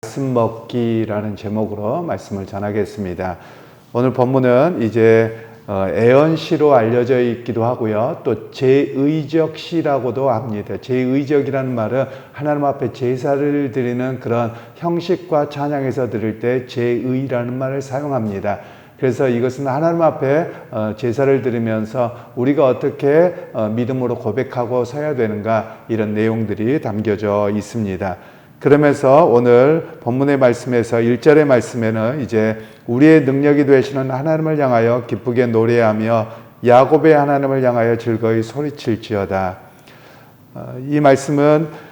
말씀 먹기라는 제목으로 말씀을 전하겠습니다. 오늘 본문은 이제 애언시로 알려져 있기도 하고요. 또 제의적 시라고도 합니다. 제의적이라는 말은 하나님 앞에 제사를 드리는 그런 형식과 찬양에서 드릴 때 제의라는 말을 사용합니다. 그래서 이것은 하나님 앞에 제사를 드리면서 우리가 어떻게 믿음으로 고백하고 서야 되는가, 이런 내용들이 담겨져 있습니다. 그러면서 오늘 본문의 말씀에서 1절의 말씀에는 이제 우리의 능력이 되시는 하나님을 향하여 기쁘게 노래하며 야곱의 하나님을 향하여 즐거이 소리칠지어다. 이 말씀은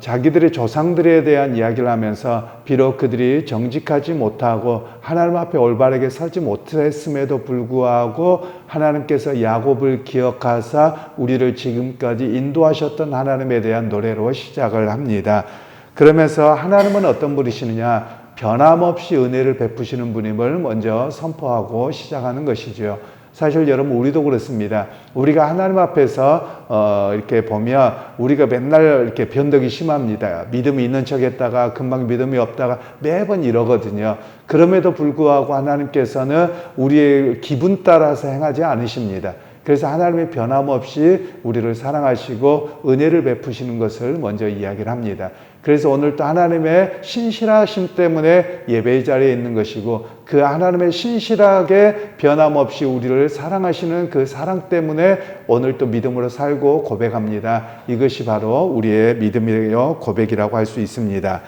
자기들의 조상들에 대한 이야기를 하면서 비록 그들이 정직하지 못하고 하나님 앞에 올바르게 서지 못했음에도 불구하고 하나님께서 야곱을 기억하사 우리를 지금까지 인도하셨던 하나님에 대한 노래로 시작을 합니다. 그러면서 하나님은 어떤 분이시느냐, 변함없이 은혜를 베푸시는 분임을 먼저 선포하고 시작하는 것이죠. 사실 여러분, 우리도 그렇습니다. 우리가 하나님 앞에서 이렇게 보면 우리가 맨날 이렇게 변덕이 심합니다. 믿음이 있는 척 했다가 금방 믿음이 없다가 매번 이러거든요. 그럼에도 불구하고 하나님께서는 우리의 기분 따라서 행하지 않으십니다. 그래서 하나님의 변함없이 우리를 사랑하시고 은혜를 베푸시는 것을 먼저 이야기를 합니다. 그래서 오늘 또 하나님의 신실하심 때문에 예배의 자리에 있는 것이고, 그 하나님의 신실하게 변함없이 우리를 사랑하시는 그 사랑 때문에 오늘 또 믿음으로 살고 고백합니다. 이것이 바로 우리의 믿음이요 고백이라고 할 수 있습니다.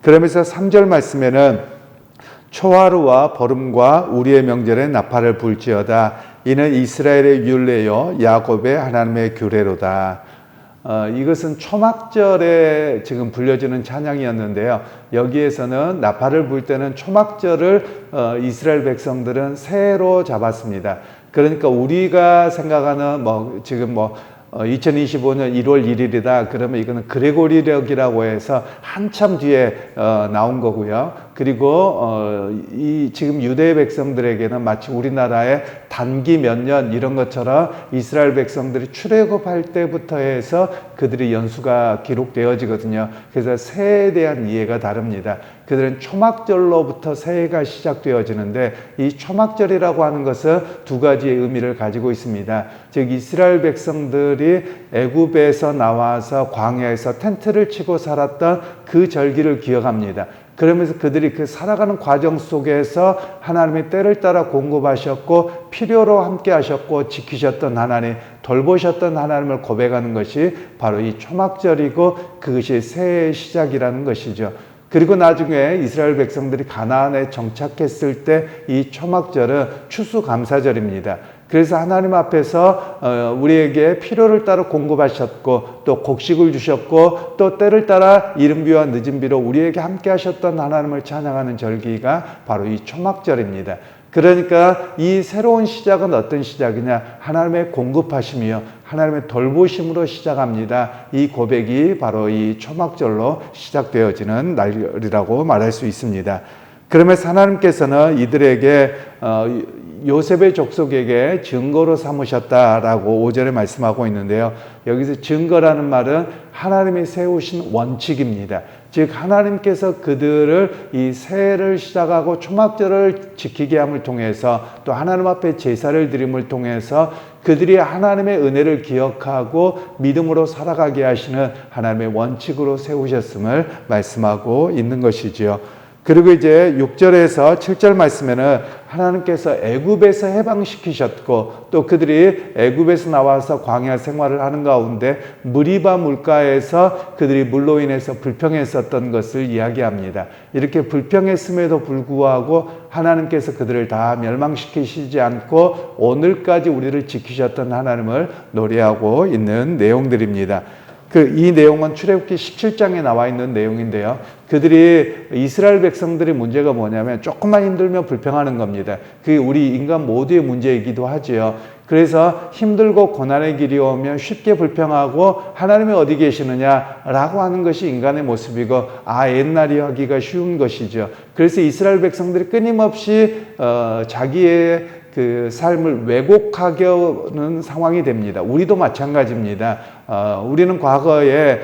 그러면서 3절 말씀에는 초하루와 보름과 우리의 명절에 나팔을 불지어다. 이는 이스라엘의 율례요 야곱의 하나님의 규례로다. 이것은 초막절에 지금 불려지는 찬양이었는데요. 여기에서는 나팔을 불 때는 초막절을 이스라엘 백성들은 새로 잡았습니다. 그러니까 우리가 생각하는 지금 2025년 1월 1일이다. 그러면 이거는 그레고리력이라고 해서 한참 뒤에 나온 거고요. 그리고 이 지금 유대 백성들에게는 마치 우리나라의 단기 몇 년 이런 것처럼 이스라엘 백성들이 출애굽할 때부터 해서 그들의 연수가 기록되어지거든요. 그래서 새해에 대한 이해가 다릅니다. 그들은 초막절로부터 새해가 시작되어지는데, 이 초막절이라고 하는 것은 두 가지의 의미를 가지고 있습니다. 즉 이스라엘 백성들이 애굽에서 나와서 광야에서 텐트를 치고 살았던 그 절기를 기억합니다. 그러면서 그들이 그 살아가는 과정 속에서 하나님의 때를 따라 공급하셨고 필요로 함께 하셨고 지키셨던 하나님, 돌보셨던 하나님을 고백하는 것이 바로 이 초막절이고, 그것이 새해의 시작이라는 것이죠. 그리고 나중에 이스라엘 백성들이 가나안에 정착했을 때 이 초막절은 추수감사절입니다. 그래서 하나님 앞에서 우리에게 필요를 따라 공급하셨고 또 곡식을 주셨고 또 때를 따라 이른 비와 늦은 비로 우리에게 함께 하셨던 하나님을 찬양하는 절기가 바로 이 초막절입니다. 그러니까 이 새로운 시작은 어떤 시작이냐, 하나님의 공급하심이요 하나님의 돌보심으로 시작합니다. 이 고백이 바로 이 초막절로 시작되어지는 날이라고 말할 수 있습니다. 그러면서 하나님께서는 이들에게 요셉의 족속에게 증거로 삼으셨다라고 5절에 말씀하고 있는데요. 여기서 증거라는 말은 하나님이 세우신 원칙입니다. 즉 하나님께서 그들을 이 새해를 시작하고 초막절을 지키게 함을 통해서 또 하나님 앞에 제사를 드림을 통해서 그들이 하나님의 은혜를 기억하고 믿음으로 살아가게 하시는 하나님의 원칙으로 세우셨음을 말씀하고 있는 것이지요. 그리고 이제 6절에서 7절 말씀에는 하나님께서 애굽에서 해방시키셨고 또 그들이 애굽에서 나와서 광야 생활을 하는 가운데 무리바 물가에서 그들이 물로 인해서 불평했었던 것을 이야기합니다. 이렇게 불평했음에도 불구하고 하나님께서 그들을 다 멸망시키시지 않고 오늘까지 우리를 지키셨던 하나님을 노래하고 있는 내용들입니다. 이 내용은 출애굽기 17장에 나와 있는 내용인데요. 그들이 이스라엘 백성들의 문제가 뭐냐면 조금만 힘들면 불평하는 겁니다. 그게 우리 인간 모두의 문제이기도 하지요. 그래서 힘들고 고난의 길이 오면 쉽게 불평하고 하나님이 어디 계시느냐라고 하는 것이 인간의 모습이고, 옛날이 하기가 쉬운 것이죠. 그래서 이스라엘 백성들이 끊임없이 자기의 그 삶을 왜곡하려는 상황이 됩니다. 우리도 마찬가지입니다. 우리는 과거에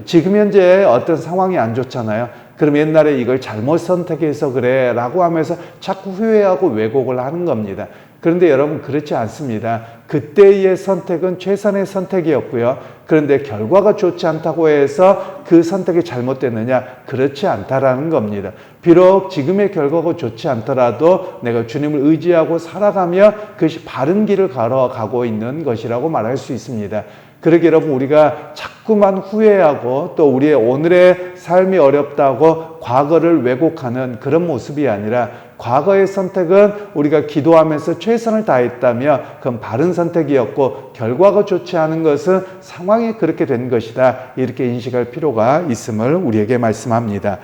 지금 현재 어떤 상황이 안 좋잖아요. 그럼 옛날에 이걸 잘못 선택해서 그래 라고 하면서 자꾸 후회하고 왜곡을 하는 겁니다. 그런데 여러분 그렇지 않습니다. 그때의 선택은 최선의 선택이었고요. 그런데 결과가 좋지 않다고 해서 그 선택이 잘못됐느냐? 그렇지 않다라는 겁니다. 비록 지금의 결과가 좋지 않더라도 내가 주님을 의지하고 살아가며 그것이 바른 길을 걸어가고 있는 것이라고 말할 수 있습니다. 그러게 여러분 우리가 자꾸만 후회하고 또 우리의 오늘의 삶이 어렵다고 과거를 왜곡하는 그런 모습이 아니라 과거의 선택은 우리가 기도하면서 최선을 다했다며 그건 바른 선택이었고 결과가 좋지 않은 것은 상황이 그렇게 된 것이다. 이렇게 인식할 필요가 있음을 우리에게 말씀합니다.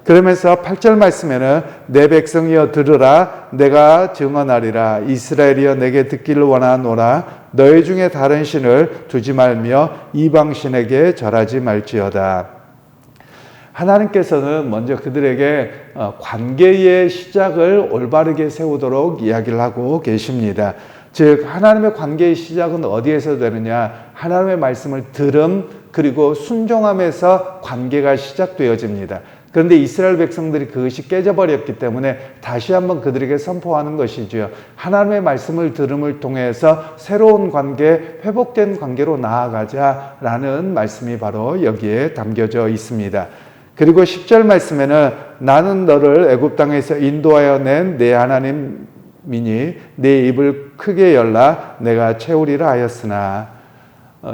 그러면서 8절 말씀에는 내 백성이여 들으라 내가 증언하리라 이스라엘이여 내게 듣기를 원하노라 너희 중에 다른 신을 두지 말며 이방신에게 절하지 말지어다. 하나님께서는 먼저 그들에게 관계의 시작을 올바르게 세우도록 이야기를 하고 계십니다. 즉 하나님의 관계의 시작은 어디에서 되느냐? 하나님의 말씀을 들음 그리고 순종함에서 관계가 시작되어집니다. 그런데 이스라엘 백성들이 그것이 깨져버렸기 때문에 다시 한번 그들에게 선포하는 것이죠. 하나님의 말씀을 들음을 통해서 새로운 관계, 회복된 관계로 나아가자라는 말씀이 바로 여기에 담겨져 있습니다. 그리고 10절 말씀에는 나는 너를 애굽 땅에서 인도하여 낸 내 하나님이니 내 입을 크게 열라 내가 채우리라 하였으나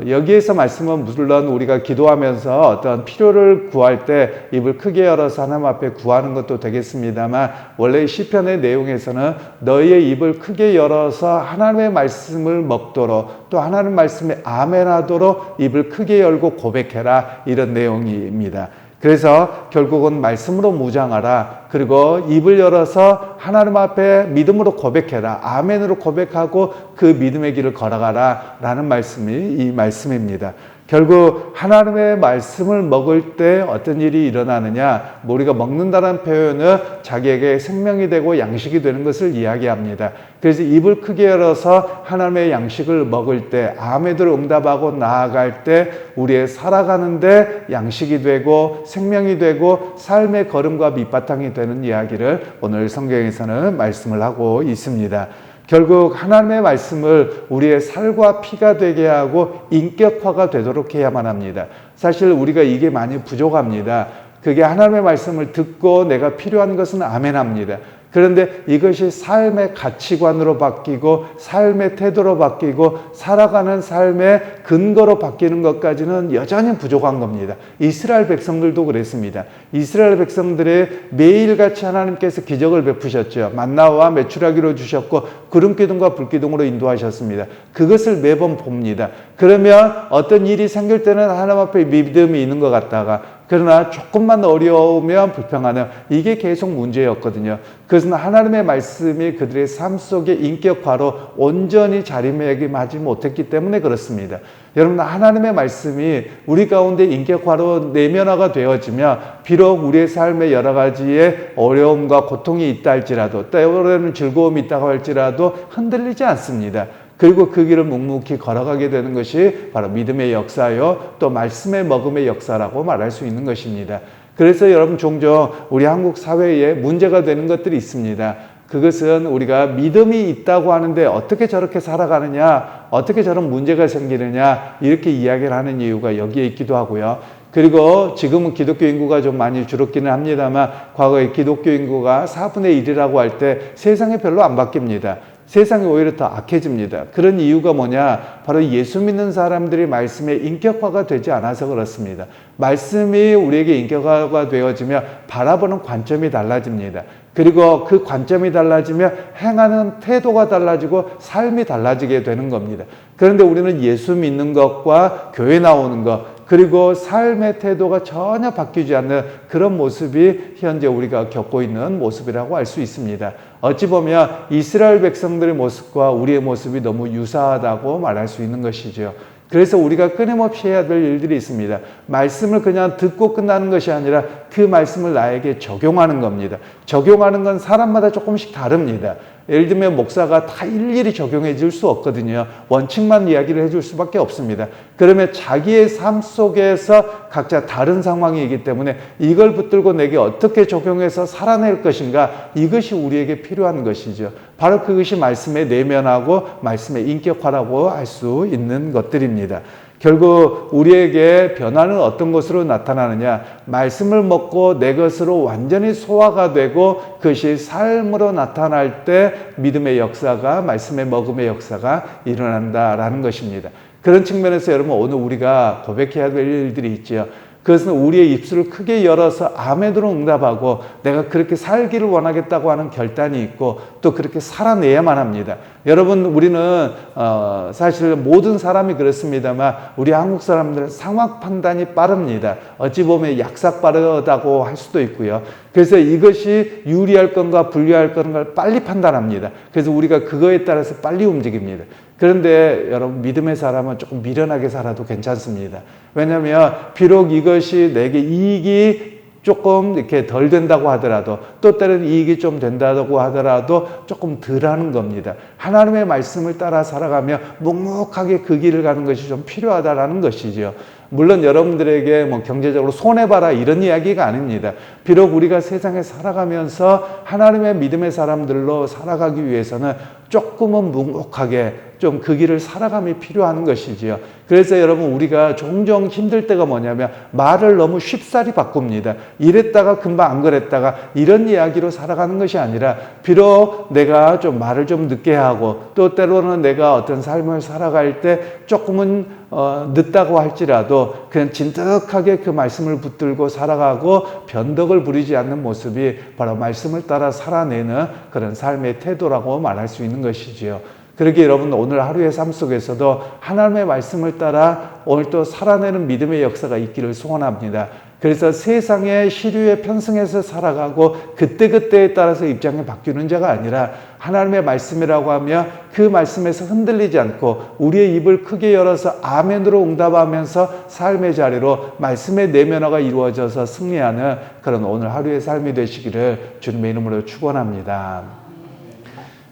여기에서 말씀은 물론 우리가 기도하면서 어떤 필요를 구할 때 입을 크게 열어서 하나님 앞에 구하는 것도 되겠습니다만 원래 시편의 내용에서는 너희의 입을 크게 열어서 하나님의 말씀을 먹도록 또 하나님 말씀에 아멘하도록 입을 크게 열고 고백해라 이런 내용입니다. 그래서 결국은 말씀으로 무장하라. 그리고 입을 열어서 하나님 앞에 믿음으로 고백해라. 아멘으로 고백하고 그 믿음의 길을 걸어가라 라는 말씀이 이 말씀입니다. 결국 하나님의 말씀을 먹을 때 어떤 일이 일어나느냐, 우리가 먹는다는 표현은 자기에게 생명이 되고 양식이 되는 것을 이야기합니다. 그래서 입을 크게 열어서 하나님의 양식을 먹을 때, 아멘으로 응답하고 나아갈 때 우리의 살아가는데 양식이 되고 생명이 되고 삶의 걸음과 밑바탕이 되는 이야기를 오늘 성경에서는 말씀을 하고 있습니다. 결국 하나님의 말씀을 우리의 살과 피가 되게 하고 인격화가 되도록 해야만 합니다. 사실 우리가 이게 많이 부족합니다. 그게 하나님의 말씀을 듣고 내가 필요한 것은 아멘합니다. 그런데 이것이 삶의 가치관으로 바뀌고 삶의 태도로 바뀌고 살아가는 삶의 근거로 바뀌는 것까지는 여전히 부족한 겁니다. 이스라엘 백성들도 그랬습니다. 이스라엘 백성들의 매일같이 하나님께서 기적을 베푸셨죠. 만나와 메추라기로 주셨고 구름기둥과 불기둥으로 인도하셨습니다. 그것을 매번 봅니다. 그러면 어떤 일이 생길 때는 하나님 앞에 믿음이 있는 것 같다가 그러나 조금만 어려우면 불평하는 이게 계속 문제였거든요. 그것은 하나님의 말씀이 그들의 삶 속의 인격화로 온전히 자리매김하지 못했기 때문에 그렇습니다. 여러분 하나님의 말씀이 우리 가운데 인격화로 내면화가 되어지면 비록 우리의 삶에 여러 가지의 어려움과 고통이 있다 할지라도 때로는 즐거움이 있다고 할지라도 흔들리지 않습니다. 그리고 그 길을 묵묵히 걸어가게 되는 것이 바로 믿음의 역사요 또 말씀의 먹음의 역사라고 말할 수 있는 것입니다. 그래서 여러분 종종 우리 한국 사회에 문제가 되는 것들이 있습니다. 그것은 우리가 믿음이 있다고 하는데 어떻게 저렇게 살아가느냐, 어떻게 저런 문제가 생기느냐 이렇게 이야기를 하는 이유가 여기에 있기도 하고요. 그리고 지금은 기독교 인구가 좀 많이 줄었기는 합니다만 과거에 기독교 인구가 4분의 1이라고 할 때 세상이 별로 안 바뀝니다. 세상이 오히려 더 악해집니다. 그런 이유가 뭐냐? 바로 예수 믿는 사람들이 말씀에 인격화가 되지 않아서 그렇습니다. 말씀이 우리에게 인격화가 되어지며 바라보는 관점이 달라집니다. 그리고 그 관점이 달라지며 행하는 태도가 달라지고 삶이 달라지게 되는 겁니다. 그런데 우리는 예수 믿는 것과 교회 나오는 것 그리고 삶의 태도가 전혀 바뀌지 않는 그런 모습이 현재 우리가 겪고 있는 모습이라고 할 수 있습니다. 어찌 보면 이스라엘 백성들의 모습과 우리의 모습이 너무 유사하다고 말할 수 있는 것이죠. 그래서 우리가 끊임없이 해야 될 일들이 있습니다. 말씀을 그냥 듣고 끝나는 것이 아니라 그 말씀을 나에게 적용하는 겁니다. 적용하는 건 사람마다 조금씩 다릅니다. 예를 들면 목사가 다 일일이 적용해 줄 수 없거든요. 원칙만 이야기를 해줄 수밖에 없습니다. 그러면 자기의 삶 속에서 각자 다른 상황이기 때문에 이걸 붙들고 내게 어떻게 적용해서 살아낼 것인가, 이것이 우리에게 필요한 것이죠. 바로 그것이 말씀의 내면하고 말씀의 인격화라고 할 수 있는 것들입니다. 결국 우리에게 변화는 어떤 것으로 나타나느냐, 말씀을 먹고 내 것으로 완전히 소화가 되고 그것이 삶으로 나타날 때 믿음의 역사가, 말씀의 먹음의 역사가 일어난다라는 것입니다. 그런 측면에서 여러분, 오늘 우리가 고백해야 될 일들이 있죠. 그것은 우리의 입술을 크게 열어서 아멘으로 응답하고 내가 그렇게 살기를 원하겠다고 하는 결단이 있고 또 그렇게 살아내야만 합니다. 여러분, 우리는 사실 모든 사람이 그렇습니다만 우리 한국 사람들은 상황 판단이 빠릅니다. 어찌 보면 약삭 빠르다고 할 수도 있고요. 그래서 이것이 유리할 건가 불리할 건가를 빨리 판단합니다. 그래서 우리가 그거에 따라서 빨리 움직입니다. 그런데 여러분, 믿음의 사람은 조금 미련하게 살아도 괜찮습니다. 왜냐하면 비록 이것이 내게 이익이 조금 이렇게 덜 된다고 하더라도, 또 때로는 이익이 좀 된다고 하더라도 조금 덜 하는 겁니다. 하나님의 말씀을 따라 살아가며 묵묵하게 그 길을 가는 것이 좀 필요하다라는 것이죠. 물론 여러분들에게 뭐 경제적으로 손해봐라 이런 이야기가 아닙니다. 비록 우리가 세상에 살아가면서 하나님의 믿음의 사람들로 살아가기 위해서는 조금은 묵묵하게 좀 그 길을 살아감이 필요한 것이지요. 그래서 여러분, 우리가 종종 힘들 때가 뭐냐면 말을 너무 쉽사리 바꿉니다. 이랬다가 금방 안 그랬다가 이런 이야기로 살아가는 것이 아니라, 비록 내가 좀 말을 좀 늦게 하고 또 때로는 내가 어떤 삶을 살아갈 때 조금은 늦다고 할지라도 그냥 진득하게 그 말씀을 붙들고 살아가고 변덕을 부리지 않는 모습이 바로 말씀을 따라 살아내는 그런 삶의 태도라고 말할 수 있는 것이지요. 그러기에 여러분, 오늘 하루의 삶 속에서도 하나님의 말씀을 따라 오늘 또 살아내는 믿음의 역사가 있기를 소원합니다. 그래서 세상의 시류에 편승해서 살아가고 그때그때에 따라서 입장이 바뀌는 자가 아니라 하나님의 말씀이라고 하며 그 말씀에서 흔들리지 않고 우리의 입을 크게 열어서 아멘으로 응답하면서 삶의 자리로 말씀의 내면화가 이루어져서 승리하는 그런 오늘 하루의 삶이 되시기를 주님의 이름으로 축원합니다.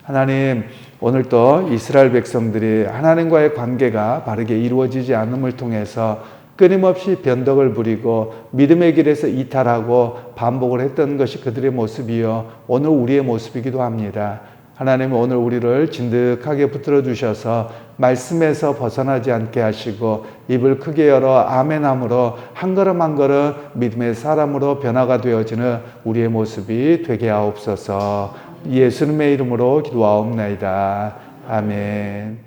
하나님, 오늘 또 이스라엘 백성들이 하나님과의 관계가 바르게 이루어지지 않음을 통해서 끊임없이 변덕을 부리고 믿음의 길에서 이탈하고 반복을 했던 것이 그들의 모습이요, 오늘 우리의 모습이기도 합니다. 하나님, 오늘 우리를 진득하게 붙들어 주셔서 말씀에서 벗어나지 않게 하시고 입을 크게 열어 아멘함으로 한 걸음 한 걸음 믿음의 사람으로 변화가 되어지는 우리의 모습이 되게 하옵소서. 예수님의 이름으로 기도하옵나이다. 아멘.